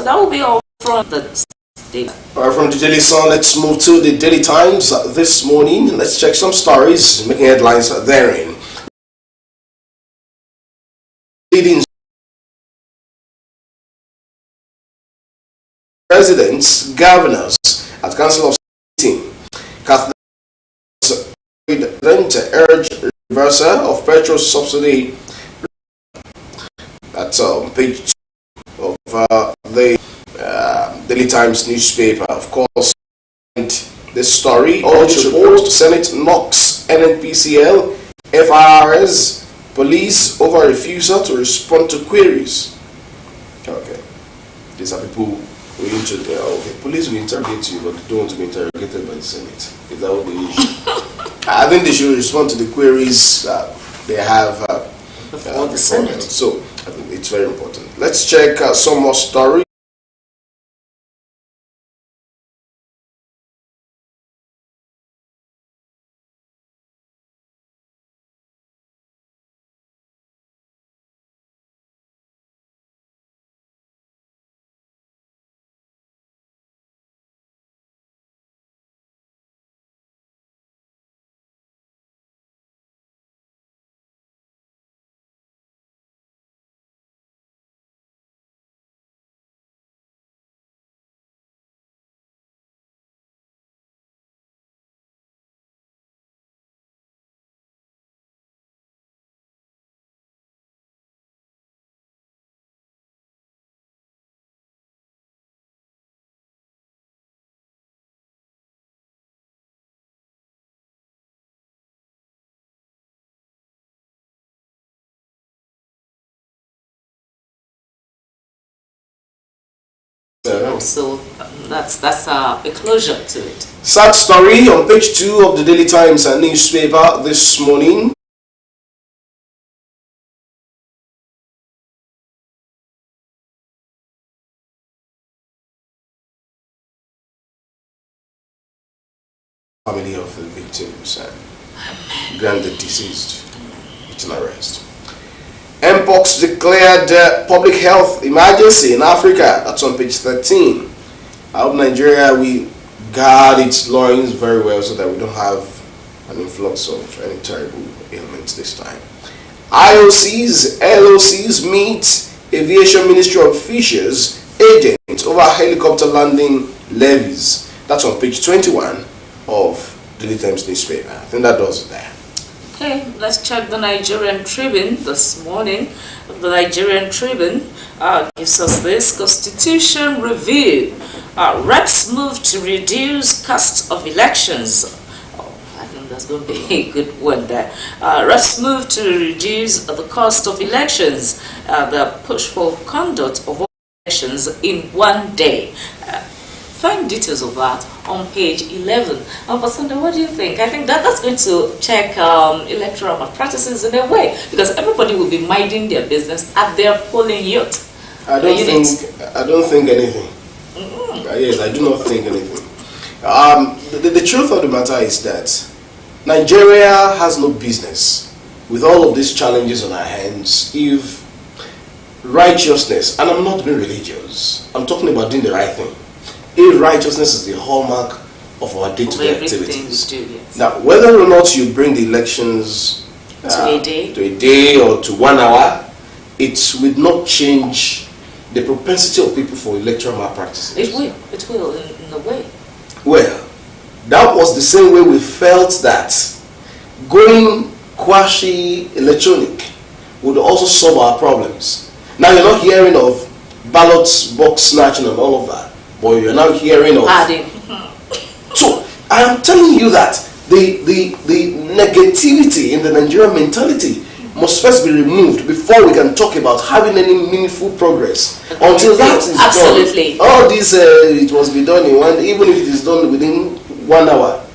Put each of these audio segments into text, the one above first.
that will be all from the Daily. Alright, from the Daily Sun, let's move to the Daily Times this morning. Let's check some stories making headlines therein. Leading presidents, governors at Council of State, Catholic President urge reversal of petrol subsidy. That's page 2 of the Daily Times newspaper. Of course, this story also reports Senate knocks NNPCL, FIRS, police over refusal to respond to queries. Okay, these are people willing to. Okay, police will interrogate you, but they don't want to be interrogated by the Senate. Is that what the issue? I think they should respond to the queries they have before the Senate. So I think it's very important. Let's check some more stories. So that's a closure to it. Sad story on page 2 of the Daily Times newspaper this morning. Family of the victims granted deceased. It's an arrest. Mpox declared public health emergency in Africa. That's on page 13. I hope Nigeria we guard its loins very well so that we don't have an influx of any terrible ailments this time. IOCs, LOCs meet Aviation Ministry officials, agents over helicopter landing levies. That's on page 21 of the Daily Times newspaper. I think that does it there. Okay, let's check the Nigerian Tribune this morning. The Nigerian Tribune gives us this Constitution review. Reps move to reduce cost of elections. Oh, I think that's going to be a good word there. Reps move to reduce the cost of elections. The push for conduct of elections in 1 day. Find details of that on page 11. Basunda, what do you think? I think that's going to check electoral malpractices in a way, because everybody will be minding their business at their polling unit. I don't think anything. Yes, I do not think anything. The truth of the matter is that Nigeria has no business with all of these challenges on our hands if righteousness, and I'm not being religious, I'm talking about doing the right thing. If righteousness is the hallmark of our day-to-day activities. Yes. Now, whether or not you bring the elections to a day or to 1 hour, it will not change the propensity of people for electoral malpractices. It will in a way. Well, that was the same way we felt that going quasi-electronic would also solve our problems. Now you're not hearing of ballot box snatching and all of that. But you're now hearing of adding. So I am telling you that the negativity in the Nigerian mentality must first be removed before we can talk about having any meaningful progress. Until that is absolutely done, all this it must be done in one. Even if it is done within 1 hour,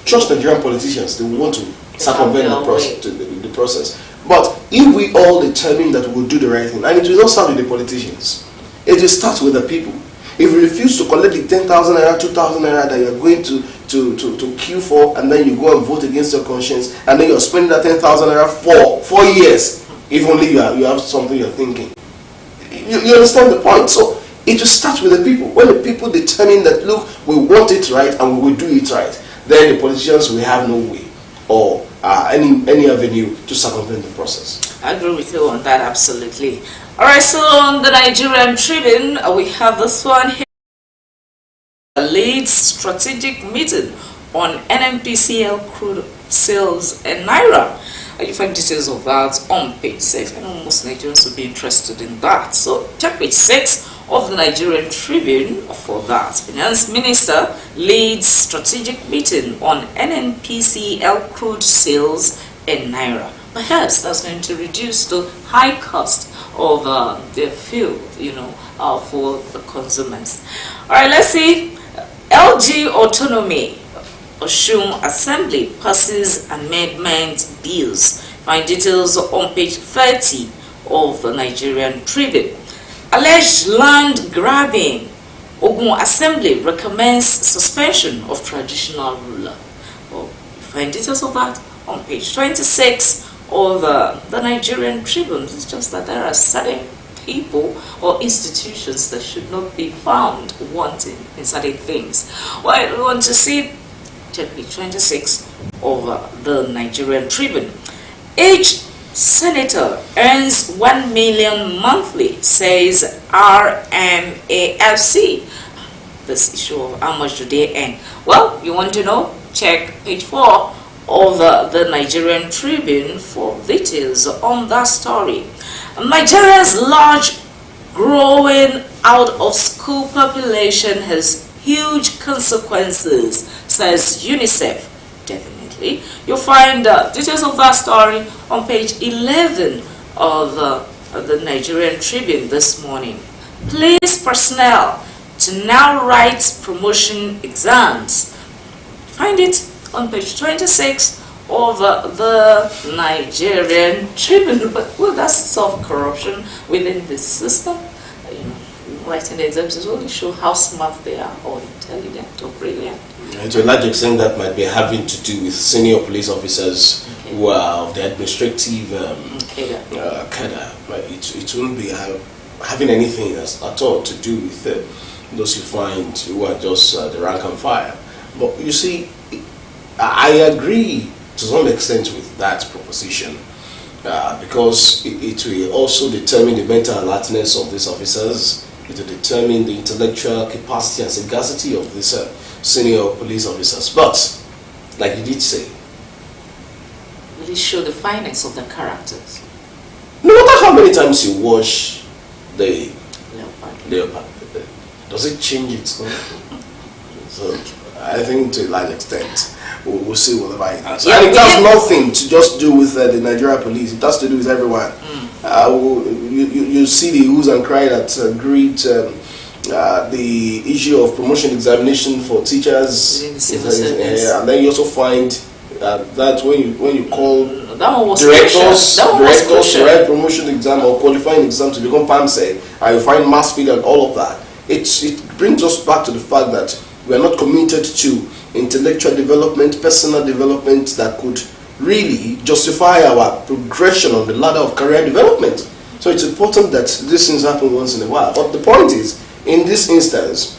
trust Nigerian politicians. They will want to circumvent the process. But if we all determine that we will do the right thing, and it will not start with the politicians, it will start with the people. If you refuse to collect the 10,000 naira, 2,000 naira that you're going to queue for, and then you go and vote against your conscience, and then you're spending that 10,000 naira for 4 years, if only you have something you're thinking. You understand the point? So it will start with the people. When the people determine that, look, we want it right and we will do it right, then the politicians will have no way or any avenue to circumvent the process. I agree with you on that, absolutely. All right, so on the Nigerian Tribune, we have this one here. Leads strategic meeting on NNPCL crude sales and Naira. You find details of that on page 6. I know most Nigerians will be interested in that. So check page 6 of the Nigerian Tribune for that. Finance Minister leads strategic meeting on NNPCL crude sales and Naira. Perhaps that's going to reduce the high cost of their fuel, for the consumers. All right, let's see. LG Autonomy Oshun Assembly passes amendment bills. Find details on page 30 of the Nigerian Tribune. Alleged land grabbing. Ogun Assembly recommends suspension of traditional ruler. Find details of that on page 26 of the Nigerian Tribune. It's just that there are certain people or institutions that should not be found wanting in certain things. Well, we want to see check page 26 of the Nigerian Tribune. Each senator earns 1 million monthly, says RMAFC. This issue of how much do they earn? Well, you want to know? Check page 4 of the Nigerian Tribune for details on that story. Nigeria's large growing out of school population has huge consequences, says UNICEF. Definitely. You'll find details of that story on page 11 of the Nigerian Tribune this morning. Police personnel to now write promotion exams. Find it on page 26 of the Nigerian Tribune. But will that solve corruption within the system? Writing the exams is only show how smart they are, or intelligent, or brilliant. And to a large extent, that might be having to do with senior police officers who are of the administrative cadre. But it won't be having anything at all to do with those you find who are just the rank and file. But you see, I agree to some extent with that proposition because it will also determine the mental alertness of these officers. It will determine the intellectual capacity and sagacity of these senior police officers. But, like you did say, will it show the fineness of the characters? No matter how many times you watch the leopard, does it change its So, I think to a large extent, we'll see whatever it is. And it has nothing to just do with the Nigeria police. It has to do with everyone. You see the oohs and cry that greet the issue of promotion examination for teachers, and then you also find that when you call directors to write promotion exam or qualifying exam to become PAMSEC, and you find mass failure and all of that, it brings us back to the fact that we are not committed to intellectual development, personal development that could really justify our progression on the ladder of career development. So it's important that these things happen once in a while. But the point is, in this instance,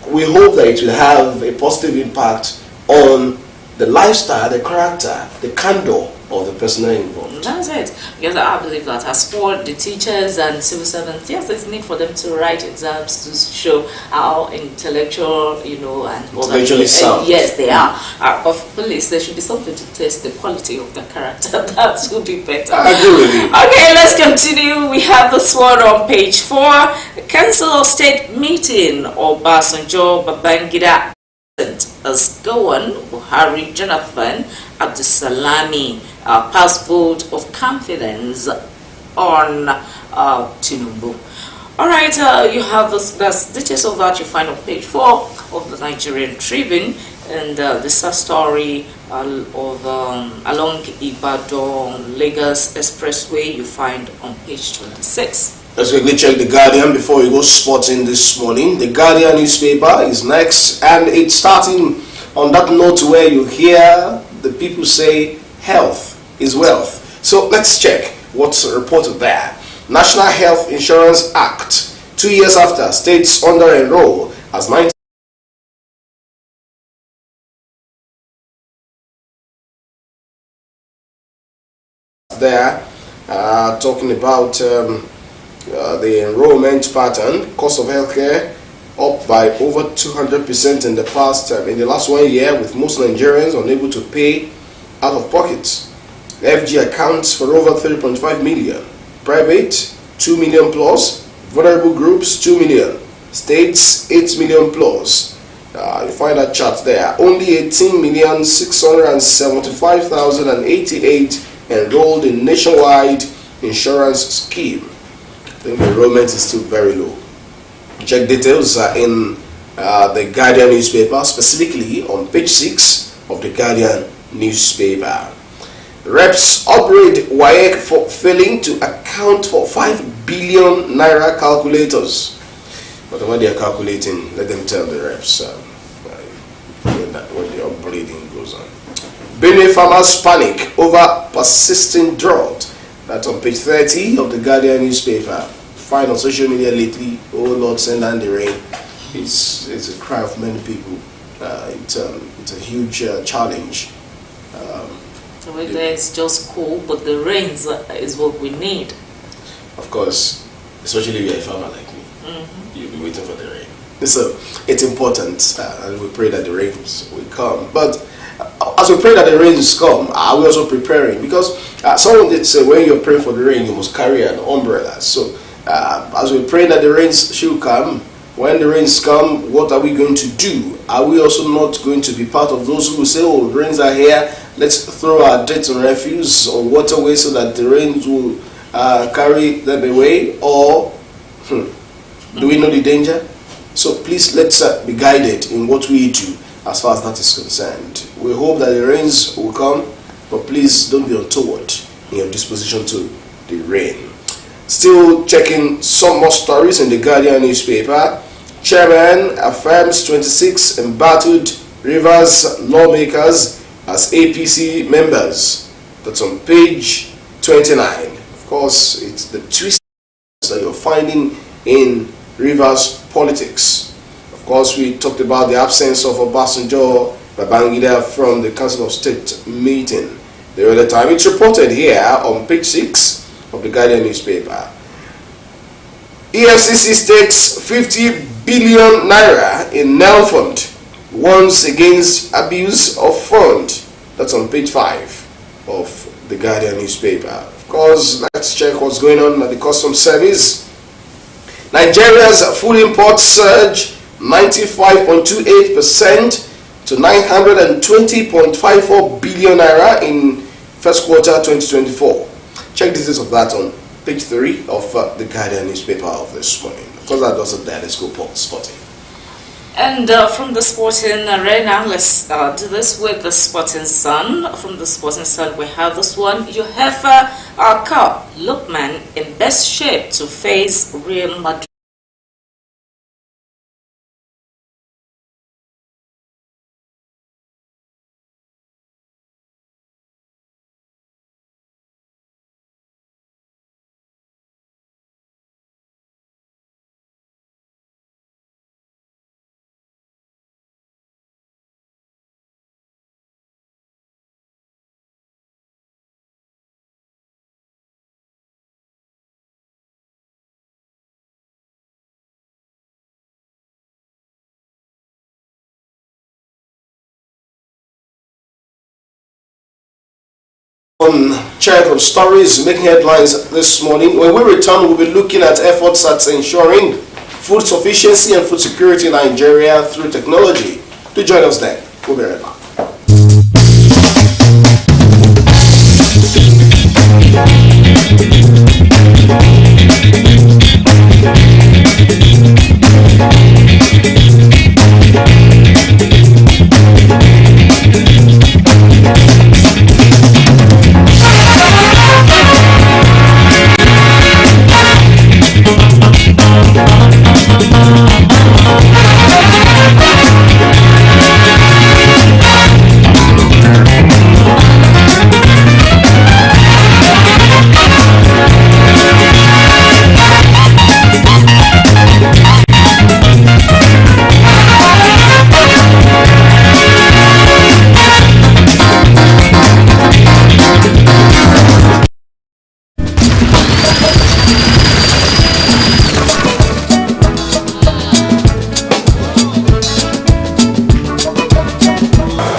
we hope that it will have a positive impact on the lifestyle, the character, the candor of the personnel involved. That's it. Because I believe that as for the teachers and civil servants, yes, there's need for them to write exams to show how intellectual, and intellectually sound. Yes, they are. Of police, there should be something to test the quality of the character. That would be better. I agree with you. Okay, let's continue. We have this one on page 4. The Council of State meeting, Obasanjo Babangida as Gowan Buhari Jonathan Abdusalami pass vote of confidence on Tinubu. Alright, you have that's details of that you find on page 4 of the Nigerian Tribune, and this story of along Ibadan Lagos Expressway you find on page 26. Let's quickly check the Guardian before we go sporting this morning. The Guardian newspaper is next, and it's starting on that note where you hear the people say health is wealth. So let's check what's reported there. National Health Insurance Act 2 years after, states under-enroll as 90 there, talking about the enrollment pattern. Cost of healthcare up by over 200% in the last 1 year, with most Nigerians unable to pay out of pocket. FG accounts for over 3.5 million, private 2 million plus, vulnerable groups 2 million, states 8 million plus. You find that chart there. Only 18,675,088 enrolled in nationwide insurance scheme. I think the enrollment is still very low. Check details in the Guardian newspaper, specifically on page 6 of the Guardian newspaper. Reps upbraid WAEC for failing to account for 5 billion naira calculators. But when they are calculating, let them tell the reps when the upbraiding goes on. Benue farmers panic over persistent drought. That's on page 30 of the Guardian newspaper. Find on social media lately, oh Lord, send down the rain. It's a cry of many people. It's a huge challenge. The weather is just cool, but the rains is what we need. Of course, especially if you're a farmer like me, you'll be waiting for the rain. So it's important, and we pray that the rains will come. But as we pray that the rains come, are we also preparing? Because someone did say when you're praying for the rain, you must carry an umbrella. So as we pray that the rains should come, when the rains come, what are we going to do? Are we also not going to be part of those who say, oh, the rains are here, let's throw our dirt and refuse or waterway so that the rains will carry them away? Or do we know the danger? So please, let's be guided in what we do as far as that is concerned. We hope that the rains will come, but please don't be untoward in your disposition to the rain. Still checking some more stories in the Guardian newspaper. Chairman affirms 26 embattled Rivers lawmakers as APC members. That's on page 29. Of course, it's the twist that you're finding in Rivers politics. Of course, we talked about the absence of Obasanjo Babangida from the Council of State meeting the other time. It's reported here on page 6 of the Guardian newspaper. EFCC stakes 50 billion naira in NEL fund, warns against abuse of fund. That's on page 5 of the Guardian newspaper. Of course, let's check what's going on at the Customs Service. Nigeria's food imports surge 95.28% to 920.54 billion naira in first quarter 2024. Check details of that on page 3 of the Guardian newspaper of this morning. Of course, that doesn't there. Let's go spotting. And from the sporting arena, let's do this with the Sporting Sun. From the Sporting Sun, we have this one. UEFA Cup, Lookman in best shape to face Real Madrid. Check on stories making headlines this morning. When we return, we'll be looking at efforts at ensuring food sufficiency and food security in Nigeria through technology. Do join us then. We'll be right back.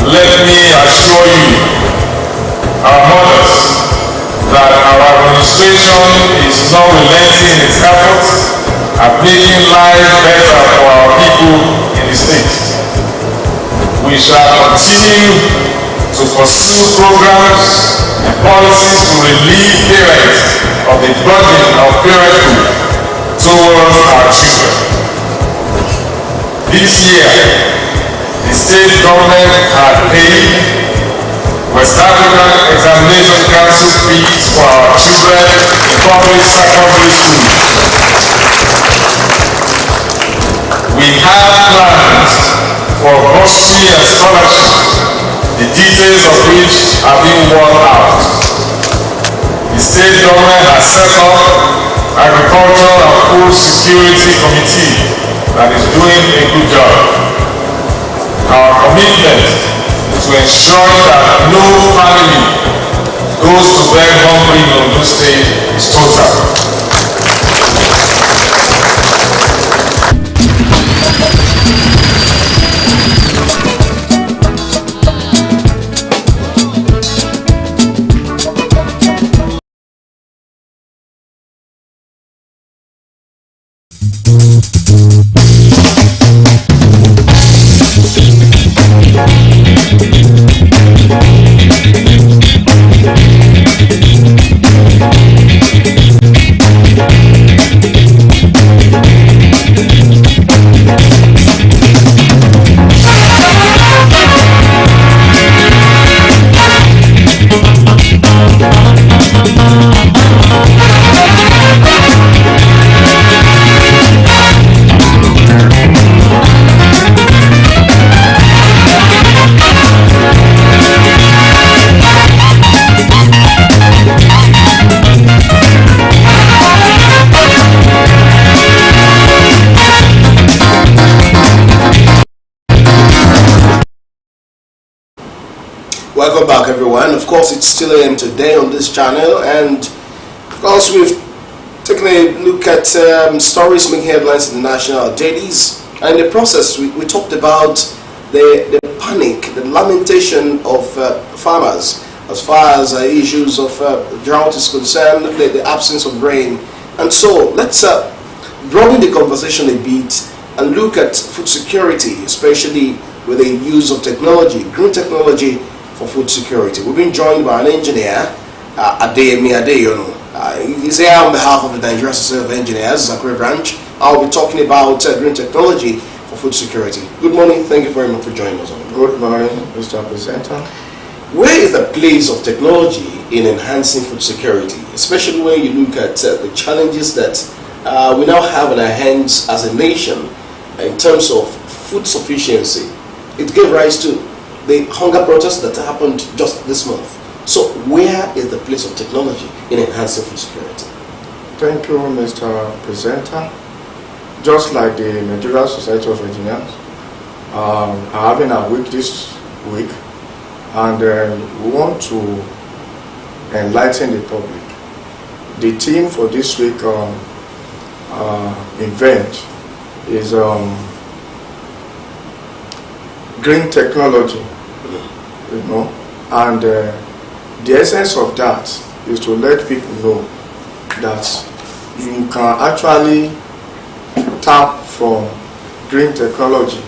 let me assure you, our mothers, that our administration is not relenting in its efforts at making life better for our people in the state. We shall continue to pursue programs and policies to relieve parents of the burden of parenthood towards our children. This year, the state government had paid West African Examination Council fees for our children in public secondary schools. We have plans for bursary and scholarships, the details of which are being worked out. The state government has set up Agriculture and Food Security Committee that is doing a good job. Our commitment to ensuring that no family goes to bed hungry in Ondo State is total. Welcome back, everyone. Of course, it's still AM today on this channel, and of course we've taken a look at stories making headlines in the national dailies, and in the process we talked about the panic, the lamentation of farmers as far as issues of drought is concerned, the absence of rain. And so let's broaden the conversation a bit and look at food security, especially with the use of technology, green technology for food security. We've been joined by an engineer, Adeyemi Adeyono. He's here on behalf of the Nigerian Society of Engineers, Zakure branch. I'll be talking about green technology for food security. Good morning. Thank you very much for joining us. Good morning, Mr. Presenter. Where is the place of technology in enhancing food security, especially when you look at the challenges that we now have in our hands as a nation in terms of food sufficiency? It gave rise to the hunger protest that happened just this month. So where is the place of technology in enhancing food security? Thank you, Mr. Presenter. Just like the Nigerian Society of Engineers are having a week this week, and we want to enlighten the public. The theme for this week event is green technology, you know, and the essence of that is to let people know that you can actually tap from green technology,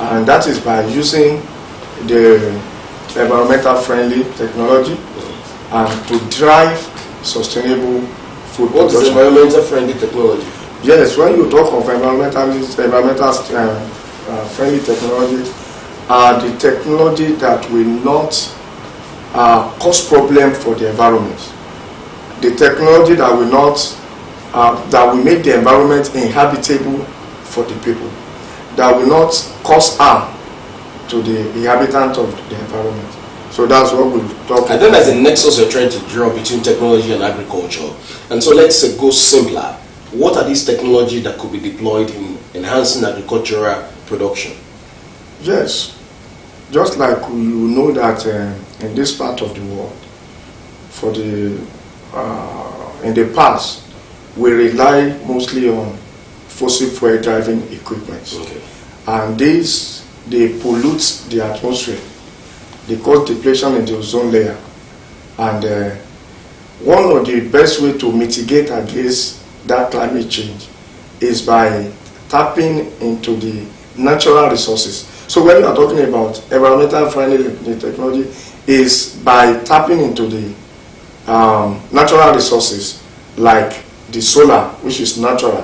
and that is by using the environmental friendly technology and to drive sustainable food What production. is environmental friendly technology? Yes, when you talk of environmental friendly technology, the technology that will not cause problem for the environment, the technology that will not that will make the environment inhabitable for the people, that will not cause harm to the inhabitant of the environment. So that's what we'll talk about. I think there's a nexus you're trying to draw between technology and agriculture. And so let's go simpler. What are these technologies that could be deployed in enhancing agricultural production? Yes, just like you know that in this part of the world, for the in the past, we rely mostly on fossil fuel driving equipment, Okay. and they pollute the atmosphere they cause depletion in the ozone layer. And one of the best way to mitigate against that climate change is by tapping into the natural resources. So when you are talking about environmental friendly technology, is by tapping into the natural resources like the solar, which is natural,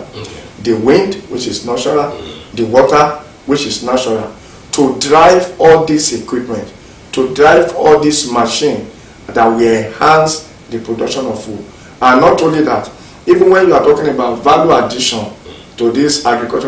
the wind, which is natural, the water, which is natural, to drive all this equipment, to drive all this machine that will enhance the production of food. And not only that, even when you are talking about value addition to this agriculture